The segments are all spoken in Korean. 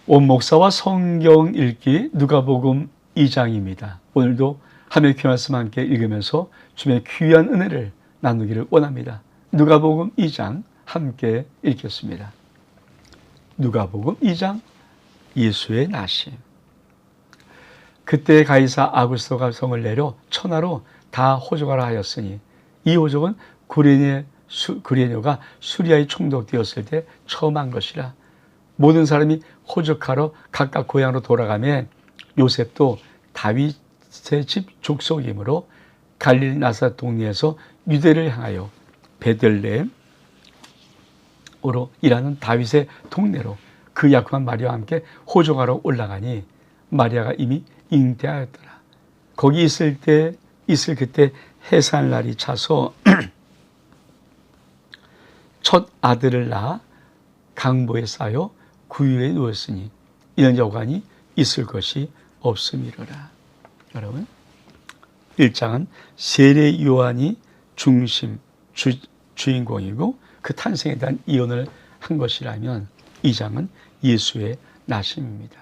온 목사와 성경 읽기 누가복음 2장입니다. 오늘도 하나님의 귀한 말씀 함께 읽으면서 주님의 귀한 은혜를 나누기를 원합니다. 누가복음 2장 함께 읽겠습니다. 누가복음 2장 예수의 나심. 그때 가이사 아구스토가 성을 내려 천하로 다 호적하라 하였으니 이 호적은 구레네가 수리아에 총독되었을 때 처음 한 것이라. 모든 사람이 호적하러 각각 고향으로 돌아가며 요셉도 다윗의 집 족속이므로 갈릴리 나사렛 동네에서 유대를 향하여 베들레헴으로 일하는 다윗의 동네로 그 약혼한 마리아와 함께 호적하러 올라가니 마리아가 이미 잉태하였더라. 거기 있을 그때 해산날이 차서 첫 아들을 낳아 강보에 쌓여 구유에 누웠으니 이런 여관이 있을 것이 없음이로라. 여러분, 1장은 세례 요한이 중심 주인공이고 그 탄생에 대한 예언을 한 것이라면 2장은 예수의 나심입니다.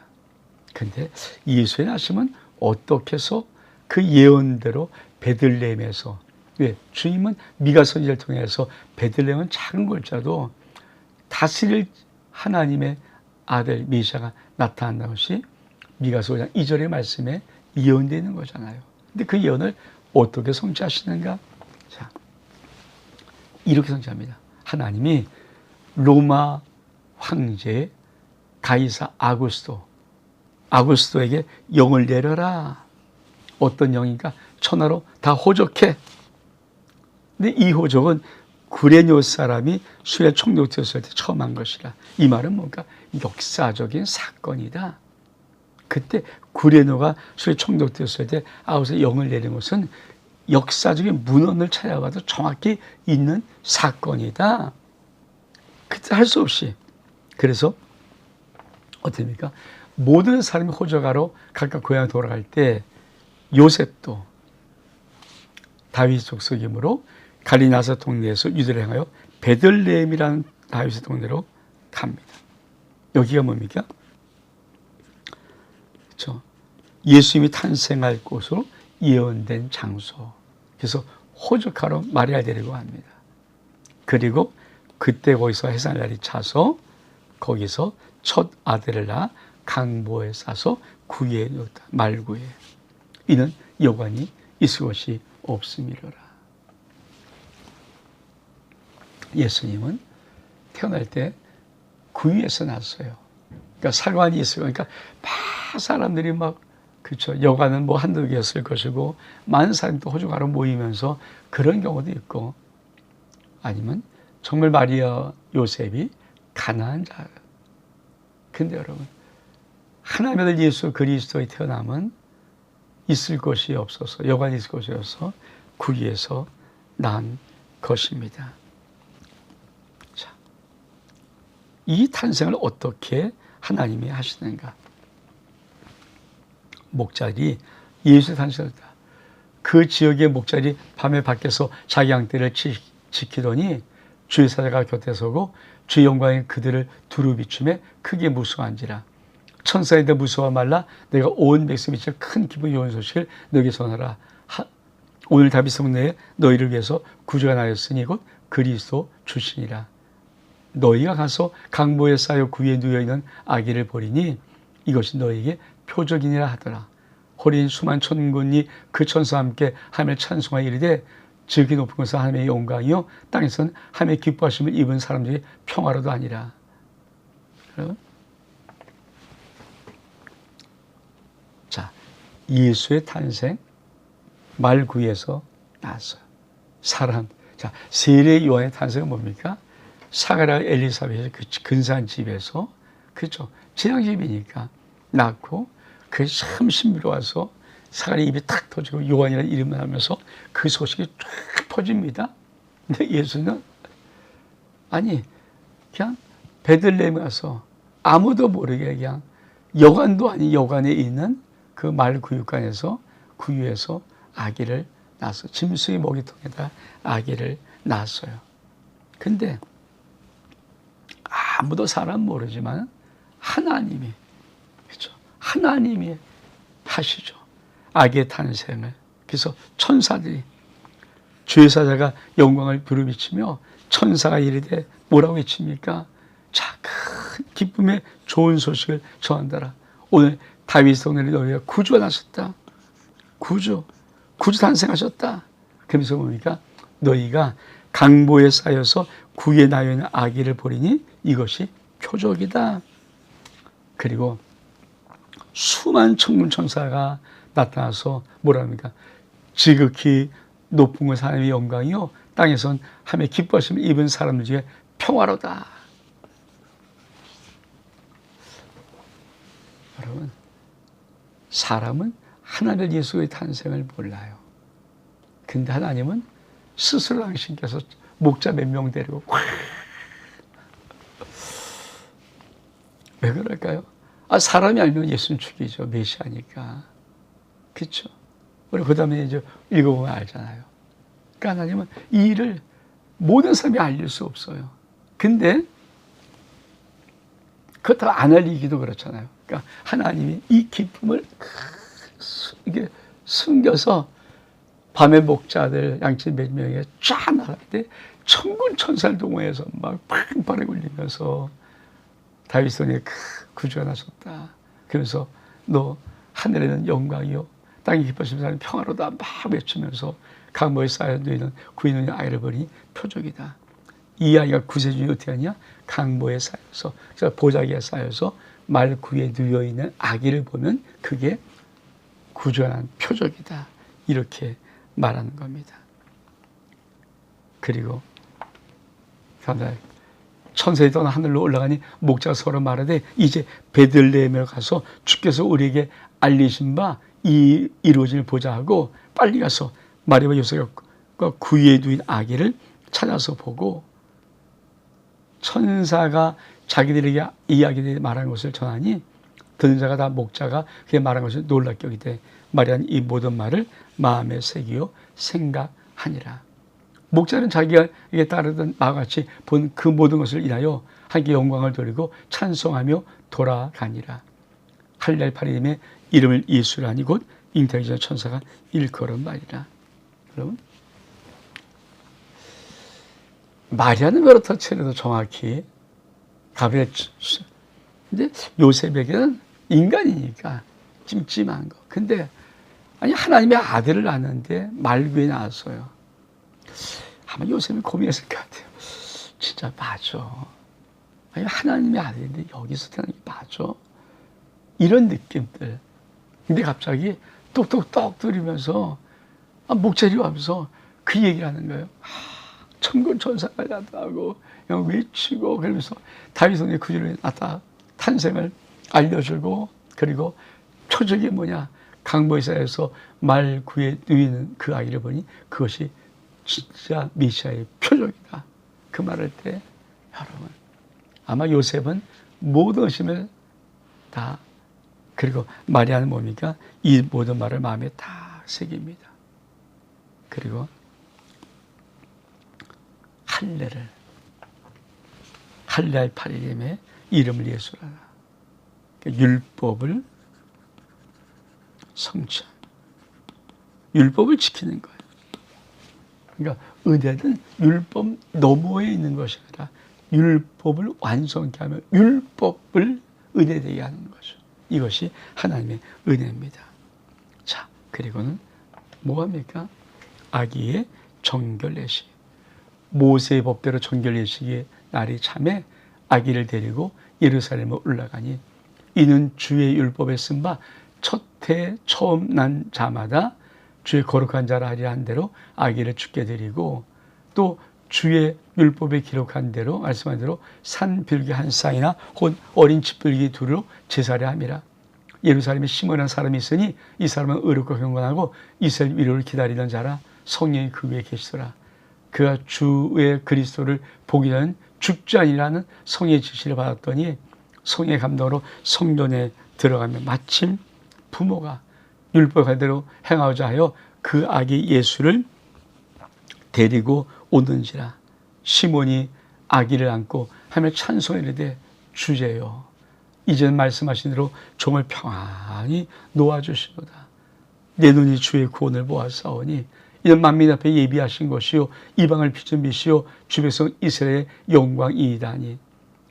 그런데 예수의 나심은 어떻게 해서 그 예언대로 베들레헴에서, 왜? 주님은 미가 선지자를 통해서 베들레헴은 작은 골짜도 다스릴 하나님의 아들 메시아가 나타난다는 것이 미가서 5장 2절의 말씀에 예언되는 거잖아요. 근데 그 예언을 어떻게 성취하시는가? 자, 이렇게 성취합니다. 하나님이 로마 황제 가이사 아구스토에게 영을 내려라. 어떤 영인가? 천하로 다 호적해. 근데 이 호적은 구레뇨 사람이 수레 총독되었을 때 처음 한 것이라. 이 말은 뭔가 역사적인 사건이다. 그때 구레뇨가 수레 총독되었을 때 아우스에 영을 내린 것은 역사적인 문헌을 찾아봐도 정확히 있는 사건이다. 그때 할 수 없이. 그래서 어떻습니까? 모든 사람이 호적하러 각각 고향에 돌아갈 때 요셉도 다윗 족속이므로 갈릴리 나사렛 동네에서 유대를 향하여 베들레헴이라는 다윗의 동네로 갑니다. 여기가 뭡니까? 그렇죠. 예수님이 탄생할 곳으로 예언된 장소. 그래서 호적하러 마리아를 데리고 갑니다. 그리고 그때 거기서 해산날이 차서 거기서 첫 아들을 낳아 강보에 싸서 구유에 넣었다. 말구에. 이는 여관이 있을 것이 없음이로라. 예수님은 태어날 때 구유에서 났어요. 그러니까 사관이 있어요. 그러니까 막 사람들이 막, 그렇죠. 여관은 뭐 한두 개였을 것이고 많은 사람이 또 호적하러 모이면서 그런 경우도 있고, 아니면 정말 마리아 요셉이 가난한 자. 근데 여러분, 하나님의 아들 예수 그리스도의 태어남은 있을 것이 없어서, 여관이 있을 것이 없어서 구유에서 난 것입니다. 자, 이 탄생을 어떻게 하나님이 하시는가? 목자리, 예수의 탄생했다. 그 지역의 목자리 밤에 밖에서 자기 양떼를 지키더니 주의 사자가 곁에 서고 주의 영광이 그들을 두루 비추매 크게 무수한지라. 천사인데 무서워 말라. 내가 온 백성이 미쳐 큰 기쁨 좋은 소식을 너에게 전하라. 오늘 다윗 성내에 너희를 위해서 구주가 나였으니 곧 그리스도 주시니라. 너희가 가서 강보에 쌓여 구유에 누워있는 아기를 보리니 이것이 너희에게 표적이니라 하더라. 호린 수만 천군이 그 천사와 함께 하나님을 찬송하여 이르되 지극히 높은 곳은 하나님의 영광이요 땅에서는 하나님의 기뻐하심을 입은 사람들이 평화로도 아니라. 자, 예수의 탄생 말구에서 나왔어요. 사람. 자, 세례 요한의 탄생은 뭡니까? 사가랴 엘리사벳의 그 근사한 집에서, 그렇죠. 지향집이니까 낳고 그게 참 신비로워서 사가랴 입이 탁 터지고 요한이라는 이름을 하면서 그 소식이 쫙 퍼집니다. 근데 예수는 아니 그냥 베들레헴에 가서 아무도 모르게 그냥 여관도 아닌 여관에 있는 그 말 구유관에서 구유에서 아기를 낳았어. 짐승의 먹이통에다 아기를 낳았어요. 근데 아무도 사람 모르지만 하나님이 그렇죠? 하나님이 하시죠. 아기의 탄생을. 그래서 천사들이 죄사자가 영광을 부르비치며 천사가 이르되 뭐라고 외칩니까? 자, 큰 기쁨의 좋은 소식을 전한다라. 오늘 다윗 성전에 너희가 구주가 나셨다. 구주 탄생하셨다. 그러면서 뭡니까? 너희가 강보에 쌓여서 구에 나여 있는 아기를 보리니 이것이 표적이다. 그리고 수많은 천군 천사가 나타나서 뭐라 합니까? 지극히 높은 곳 하나님의 영광이요 땅에선 하며 기뻐하심을 입은 사람들 중에 평화로다. 여러분, 사람은 하나님 예수의 탄생을 몰라요. 근데 하나님은 스스로 당신께서 목자 몇 명 데리고 왜 그럴까요? 사람이 알면 예수는 죽이죠. 메시아니까. 그렇죠? 우리 그 다음에 이제 읽어보면 알잖아요. 그러니까 하나님은 이 일을 모든 사람이 알릴 수 없어요. 근데 그렇다고 안 알리기도 그렇잖아요. 그러니까 하나님이 이 기쁨을 이게 숨겨서 밤에 목자들 양치 몇 명이 쫙 나갈 때 천군 천사를 동원해서 막 팡팡 울리면서 다윗 손에 구주가 나셨다. 그러면서 너 하늘에는 영광이요 땅에 기뻐하시는 사람이 평화로다 막 외치면서 강보에 쌓여 있는 구인의 아이를 보니 표적이다. 이 아이가 구세주니 어떻게 하냐? 강보에 쌓여서 보자기에 쌓여서 말 구에 누워 있는 아기를 보면 그게 구주가 난 표적이다. 이렇게 말하는 겁니다. 그리고 천사들이 떠나 하늘로 올라가니 목자가 서로 말하되 이제 베들레헴에 가서 주께서 우리에게 알리신 바 이 이루어짐을 보자 하고 빨리 가서 마리아와 요셉과 구유에 누인 아기를 찾아서 보고 천사가 자기들에게 이야기를 말한 것을 전하니 듣는 자가 다 목자가 그게 말한 것을 놀랍게 여기되 마리아는 이 모든 말을 마음에 새기어 생각하니라. 목자는 자기가 이게 따르던 바와 같이 본 그 모든 것을 인하여 하나님께 영광을 돌리고 찬송하며 돌아가니라. 할렐 8일임에 이름을 예수라니 곧 잉태하기 전 천사가 일컬은 말이라. 여러분, 마리아는 그렇다 치더라도 정확히 가브리엘, 근데 요셉에게는 인간이니까 찜찜한 거. 근데 아니 하나님의 아들을 낳았는데 말구에 낳았어요. 아마 요셉이 고민했을 것 같아요. 진짜 맞아. 아니 하나님의 아들인데 여기서 태어난 게 맞아. 이런 느낌들. 근데 갑자기 똑똑똑 들으면서 목자리 와면서 그 얘기를 하는 거예요. 천군 천사가 나타나고 외치고 그러면서 다윗의 구주를 탄생을 알려주고 그리고 표적이 뭐냐 강보에 쌓여서 말 구에 누이는 그 아이를 보니 그것이 진짜 메시아의 표적이다. 그 말할 때 여러분 아마 요셉은 모든 의심을 다 그리고 마리아는 뭡니까? 이 모든 말을 마음에 다 새깁니다. 그리고 할례할 8일임에 이름을 예수라라. 율법을 성취한 율법을 지키는 거예요. 그러니까 은혜는 율법 너머에 있는 것이 아니라 율법을 완성케 하며 율법을 은혜되게 하는 거죠. 이것이 하나님의 은혜입니다. 자, 그리고는 뭐합니까? 아기의 정결례식. 모세의 법대로 정결례식의 날이 참에 아기를 데리고 예루살렘에 올라가니 이는 주의 율법에 쓴 바 첫 해 처음 난 자마다 주의 거룩한 자라 하리라 한 대로 아기를 죽게 드리고 또 주의 율법에 기록한 대로 말씀한 대로 산비둘기 한 쌍이나 혹은 어린 집비둘기 둘로 제사를 함이라. 예루살렘에 시몬이라는 사람이 있으니 이 사람은 의롭고 경건하고 이스라엘 위로를 기다리던 자라. 성령이 그 위에 계시더라. 그가 주의 그리스도를 보기 전 죽지 아니라는 성의 지시를 받았더니 성의 감동으로 성전에 들어가며 마침 부모가 율법대로 행하고자 하여 그 아기 예수를 데리고 오는지라. 시몬이 아기를 안고 하며 찬송하되 주제요 이전 말씀하신 대로 종을 평안히 놓아주시노다. 내 눈이 주의 구원을 보았사오니 이는 만민 앞에 예비하신 것이요 이방을 비춘 빛이요 주 백성 이스라엘의 영광이이다니.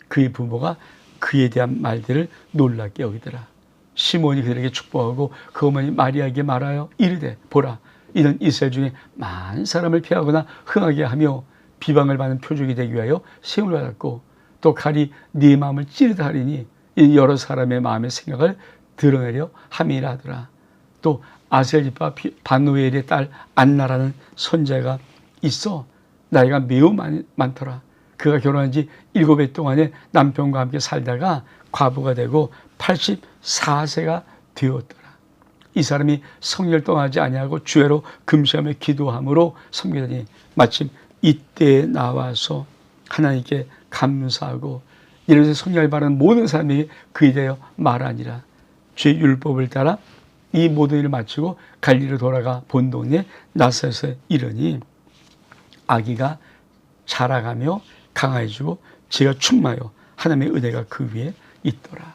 그의 부모가 그에 대한 말들을 놀랍게 여기더라. 시몬이 그들에게 축복하고 그 어머니 마리아에게 말하여 이르되 보라, 이는 이스라엘 중에 많은 사람을 피하거나 흥하게 하며 비방을 받는 표적이 되기 위하여 세움을 받았고 또 칼이 네 마음을 찌르다 하리니 이 여러 사람의 마음의 생각을 드러내려 함이라 하더라. 또 아셀 지파 바누엘의 딸 안나라는 선자가 있어 나이가 매우 많더라. 그가 결혼한 지 7해 동안에 남편과 함께 살다가 과부가 되고 84세가 되었더라. 이 사람이 성령을 떠나지 아니하고 주야로 금시하며 기도함으로 섬기더니 마침 이때에 나와서 하나님께 감사하고 이러면서 성령을 바라는 모든 사람에게 그에 대하여 말하니라. 주의 율법을 따라 이 모든 일을 마치고 갈리로 돌아가 본 동네 나사렛에 이르니 아기가 자라가며 강화해지고 지가 충만하여 하나님의 은혜가 그 위에 있더라.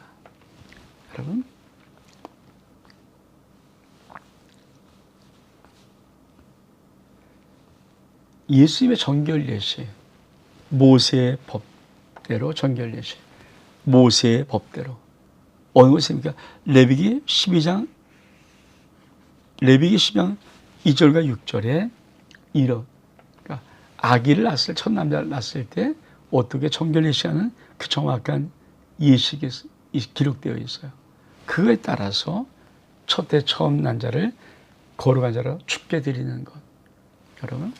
여러분, 예수님의 정결 예시, 모세의 법대로 정결 예시, 모세의 법대로 어느 것입니까? 레위기 12장 2절과 6절에 이런, 그러니까 아기를 낳았을 첫 남자를 낳았을 때 어떻게 정결 예시하는 그 정확한 예식이 기록되어 있어요. 그거에 따라서 첫해 처음 난자를 거룩한 자로 춥게 드리는 것. 여러분,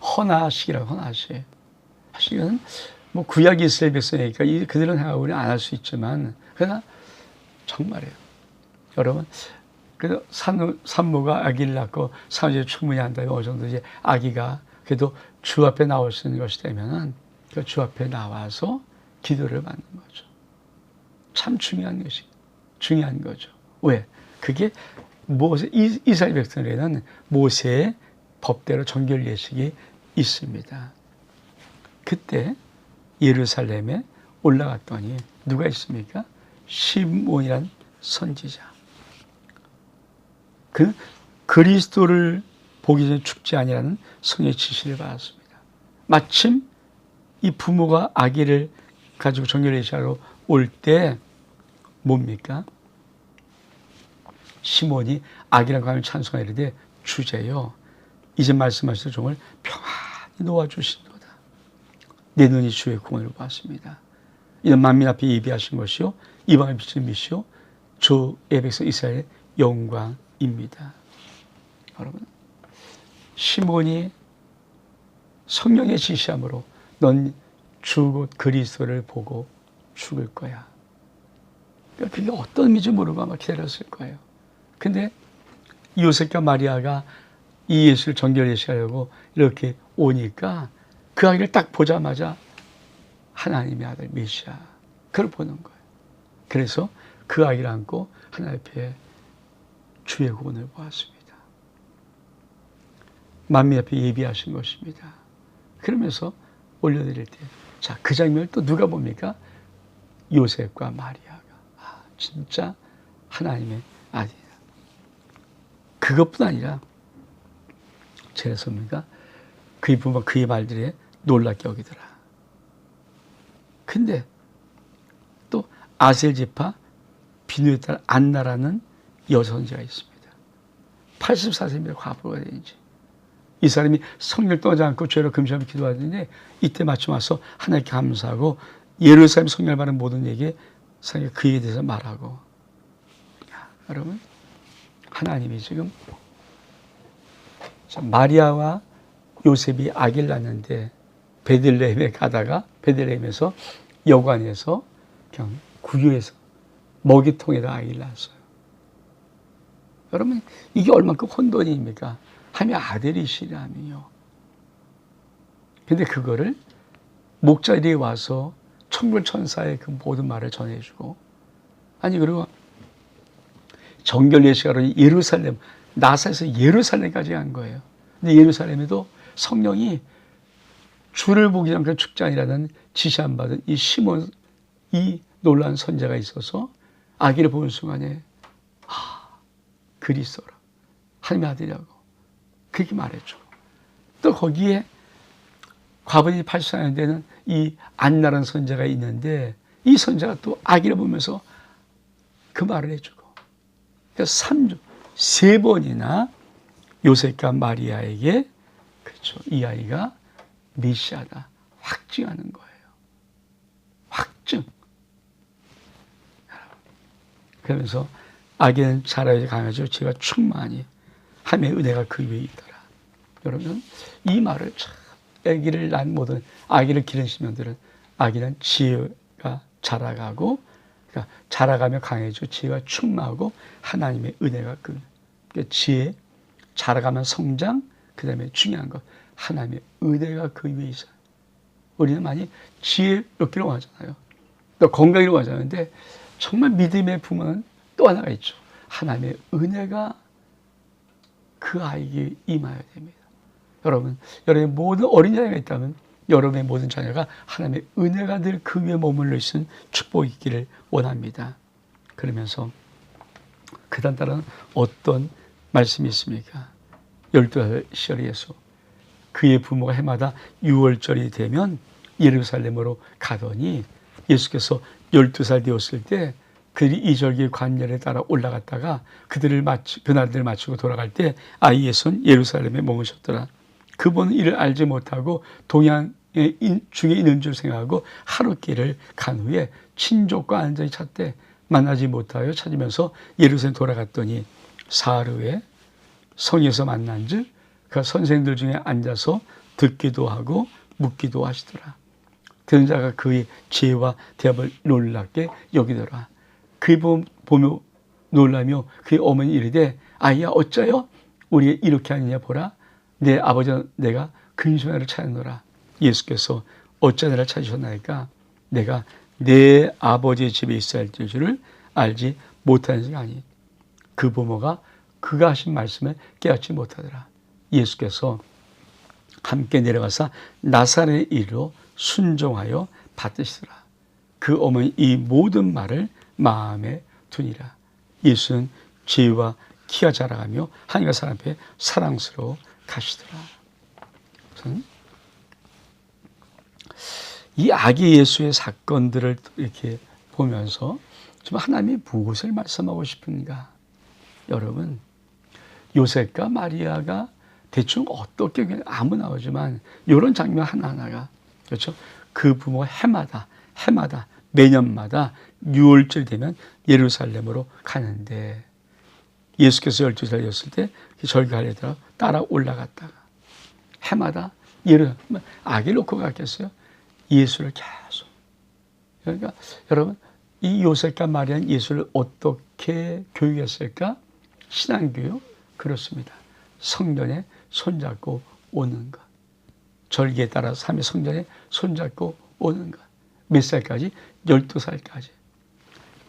헌화식이라고 헌화식. 사실은 뭐 구약 이스라엘 백성이니까 그들은 행하고는 안 할 수 있지만 그러나 정말이에요. 여러분, 그래서 산모가 아기를 낳고 산모에 충분히 한다면 어느 정도 이제 아기가 그래도 주 앞에 나올 수 있는 것이 되면은 그 주 앞에 나와서 기도를 받는 거죠. 참 중요한 거죠. 왜? 그게 이스라엘 백성에게는 모세의 법대로 정결 예식이 있습니다. 그때 예루살렘에 올라갔더니 누가 있습니까? 시몬이란 선지자. 그 그리스도를 보기 전에 죽지 아니라는 성령의 지시를 받았습니다. 마침 이 부모가 아기를 가지고 정결 예식하러 올 때 뭡니까? 시몬이 아기랑 가면 찬송하여 이르되 주제여 이제 말씀하신 종을 평안히 놓아주시도다. 내 눈이 주의 구원을 보았습니다. 이는 만민 앞에 예비하신 것이요 이방을 비추는 빛이요 주의 백성 이스라엘의 영광입니다. 여러분, 시몬이 성령의 지시함으로 넌 주 곧 그리스도를 보고 죽을 거야. 그러니까 그게 어떤 의미인지 모르고 아마 기다렸을 거예요. 근데 요셉과 마리아가 이 예수를 정결 예식하려고 이렇게 오니까 그 아기를 딱 보자마자 하나님의 아들 메시아 그걸 보는 거예요. 그래서 그 아기를 안고 하나님 앞에 주의 구원을 보았습니다. 만민 앞에 예비하신 것입니다. 그러면서 올려드릴 때, 자, 그 장면을 또 누가 봅니까? 요셉과 마리아가. 아, 진짜 하나님의 아들이다. 그것뿐 아니라, 제랬습니까? 그의 부모가 그의 말들에 놀랍게 여기더라. 근데 또 아셀 지파 비누의 딸 안나라는 여선지가 있습니다. 84세입니다. 과부가 되는지. 이 사람이 성령을 떠나지 않고 죄로 금시하며 기도하는데 이때 마침 와서 하나님께 감사하고 예루살렘 성령을 받은 모든 얘기에 그에 대해서 말하고. 야, 여러분, 하나님이 지금 마리아와 요셉이 아기를 낳는데 베들레헴에 가다가 베들레헴에서 여관에서 그냥 구유에서 먹이통에다 아기를 낳았어요. 여러분, 이게 얼마큼 혼돈입니까? 하며 아들이시라며. 근데 그거를 목자들이 와서 천군천사의 그 모든 말을 전해주고, 아니 그리고 정결 예식하러 예루살렘, 나사에서 예루살렘까지 간 거예요. 근데 예루살렘에도 성령이 주를 보기 전에 죽지 아니라는 지시 안 받은 이 시몬 이 놀라운 선자가 있어서 아기를 보는 순간에 그리스도라, 하나님의 아들이라고 그렇게 말했죠. 또 거기에 과부니 84년대는 이 안나라는 선자가 있는데 이 선자가 또 아기를 보면서 그 말을 해주고, 그래서 3주, 3번이나 요셉과 마리아에게 그렇죠, 이 아이가 메시아다 확증하는 거예요. 확증. 그러면서 아기는 자라야지 강하죠. 제가 충만히 하나님의 은혜가 그 위에 있더라. 여러분, 이 말을 참, 아기를 낳은 모든 아기를 기르신 분들은 아기는 지혜가 자라가고, 그러니까 자라가며 강해져 지혜가 충만하고 하나님의 은혜가 그러니까 지혜, 자라가면 성장, 그 다음에 중요한 것 하나님의 은혜가 그 위에 있어요. 우리는 많이 지혜롭기로 하잖아요. 또 건강이라고 하자는데 정말 믿음의 부모는 또 하나가 있죠. 하나님의 은혜가 그 아이에게 임하여야 됩니다. 여러분, 여러분의 모든 어린 자녀가 있다면 여러분의 모든 자녀가 하나님의 은혜가 늘 그 위에 머물러 있는 축복이 있기를 원합니다. 그러면서 그 다음 따라는 어떤 말씀이 있습니까? 12살 시절 예수, 그의 부모가 해마다 6월절이 되면 예루살렘으로 가더니 예수께서 12살 되었을 때 그들이 이절기 관열에 따라 올라갔다가 그날들을 마치고 돌아갈 때 아이 예수는 예루살렘에 머무셨더라. 그분은 이를 알지 못하고 동양 중에 있는 줄 생각하고 하룻길을 간 후에 친족과 안전히 찾되 만나지 못하여 찾으면서 예루살렘 돌아갔더니 사흘 후에 성에서 만난즉 그 선생들 중에 앉아서 듣기도 하고 묻기도 하시더라. 듣는 자가 그의 지혜와 대답을 놀랍게 여기더라. 그의 보며 놀라며 그의 어머니 이르되 아이야 어쩌여 우리 이렇게 하느냐 보라 내 아버지와 내가 근심하를 찾았노라. 예수께서 어찌 나를 찾으셨나이까 내가 내 아버지의 집에 있어야 할 줄을 알지 못하는 것이 아니. 그 부모가 그가 하신 말씀을 깨닫지 못하더라. 예수께서 함께 내려가서 나사렛의 이르러 순종하여 받으시더라. 그 어머니 이 모든 말을 마음에 두니라. 예수는 지혜와 키가 자라가며 하나님과 사람 앞에 사랑스러워 가시더라. 우선 이 아기 예수의 사건들을 이렇게 보면서 좀 하나님이 무엇을 말씀하고 싶은가? 여러분, 요셉과 마리아가 대충 어떻게 아무나 오지만 이런 장면 하나하나가 그렇죠. 그 부모가 해마다 매년마다 6월절 되면 예루살렘으로 가는데 예수께서 12살이었을 때 절기하려다가 따라 올라갔다가 해마다 아기를 놓고 갔겠어요? 예수를 계속. 그러니까 여러분 이 요셉과 마리아는 예수를 어떻게 교육했을까? 신앙교육? 그렇습니다. 성전에 손잡고 오는 것. 절기에 따라서 3일 성전에 손잡고 오는 것. 몇 살까지? 12살까지.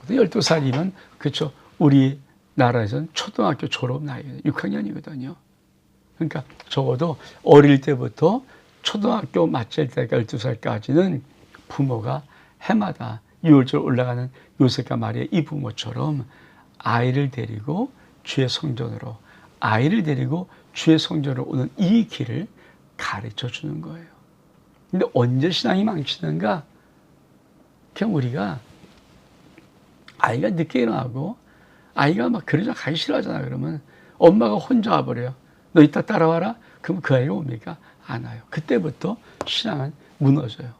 12살이면 그렇죠. 우리나라에서는 초등학교 졸업 나이거든요. 6학년이거든요. 그러니까 적어도 어릴 때부터 초등학교 마칠 때가 12살까지는 부모가 해마다 6월절 올라가는 요셉과 마리아 이 부모처럼 아이를 데리고 주의 성전으로 오는 이 길을 가르쳐 주는 거예요. 근데 언제 신앙이 망치는가? 그냥 우리가 아이가 늦게 일어나고 아이가 막 그러자 가기 싫어하잖아. 그러면 엄마가 혼자 와버려요. 너 이따 따라와라. 그럼 그 아이가 옵니까? 안 와요. 그때부터 신앙은 무너져요.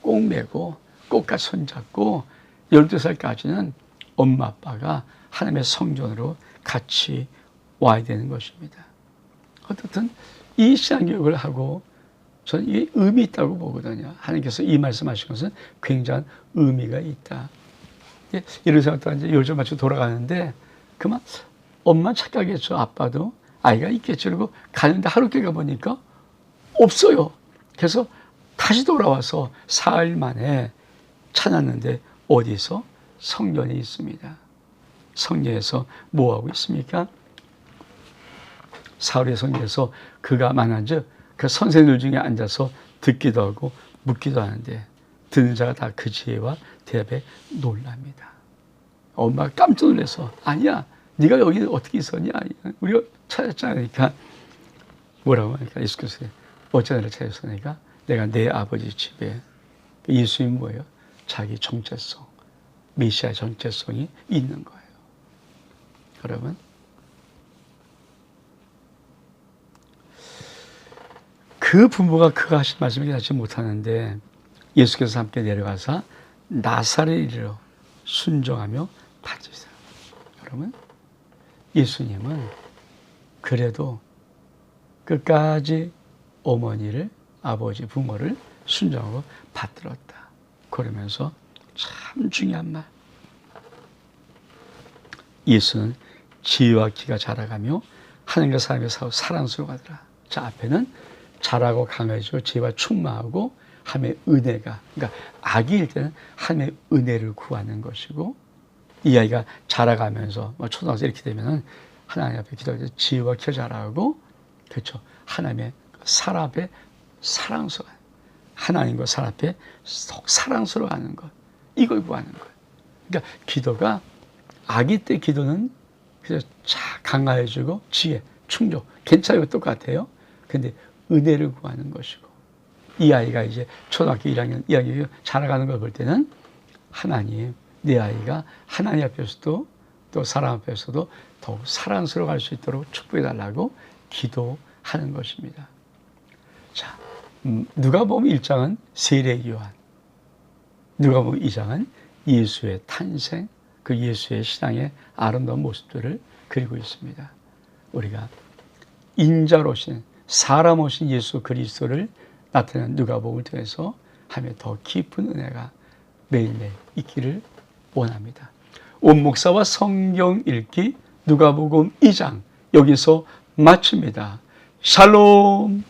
꼭 메고 꼭같이 손잡고 12살까지는 엄마 아빠가 하나님의 성전으로 같이 와야 되는 것입니다. 어떻든 이 신앙교육을 하고 저는 이게 의미 있다고 보거든요. 하나님께서 이 말씀하신 것은 굉장한 의미가 있다. 예루살렘 또 이제 요즘 맞춰 돌아가는데 그만 엄마 착각했죠. 아빠도 아이가 있겠죠. 그리고 가는데 하루께 가보니까 없어요. 그래서 다시 돌아와서 사흘 만에 찾았는데 어디서? 성전에 있습니다. 성전에서 뭐하고 있습니까? 사울의 성전에서 그가 만난즉 그 선생들 중에 앉아서 듣기도 하고 묻기도 하는데 듣는 자가 다 그 지혜와 대답에 놀랍니다. 엄마가 깜짝 놀라서 아니야 네가 여기 어떻게 있었냐 우리가 찾았잖아. 그러니까 뭐라고 하니까 예수께서 어째 나를 찾았으니까 내가 내 아버지 집에 예수님 뭐예요? 자기 정체성 메시아의 정체성이 있는 거예요. 여러분 그 부모가 그가 하신 말씀을 하지 못하는데 예수께서 함께 내려가서 나사렛에 이르러 순종하며 받으세요. 여러분 예수님은 그래도 끝까지 어머니를 아버지 부모를 순종하고 받들었다. 그러면서 참 중요한 말. 예수는 지혜와 기가 자라가며 하나님과 사람의 사고 사랑스러워하더라. 자 앞에는 잘하고 강해지고 지혜와 충만하고 하나님의 은혜가 그러니까 아기일 때는 하나님의 은혜를 구하는 것이고 이 아이가 자라가면서 초등학생 이렇게 되면은 하나님 앞에 기도할 때 지혜와 기가 자라고 그렇죠. 하나님의 사람 앞에 사랑스러워 하나님과 사람 앞에 사랑스러워하는 것 이걸 구하는 거예요. 그러니까 기도가 아기 때 기도는 그래서 강화해주고 지혜, 충족 괜찮고 똑같아요. 근데 은혜를 구하는 것이고 이 아이가 이제 초등학교 1학년, 2학년 자라가는 걸 볼 때는 하나님, 내 아이가 하나님 앞에서도 또 사람 앞에서도 더욱 사랑스러워할 수 있도록 축복해달라고 기도하는 것입니다. 자, 누가복음 1장은 세례 요한, 누가복음 2장은 예수의 탄생, 그 예수의 신앙의 아름다운 모습들을 그리고 있습니다. 우리가 인자로 오신 사람 오신 예수 그리스도를 나타내는 누가복음을 통해서 하며 더 깊은 은혜가 매일매일 있기를 원합니다. 온 목사와 성경 읽기 누가복음 2장 여기서 마칩니다. 샬롬.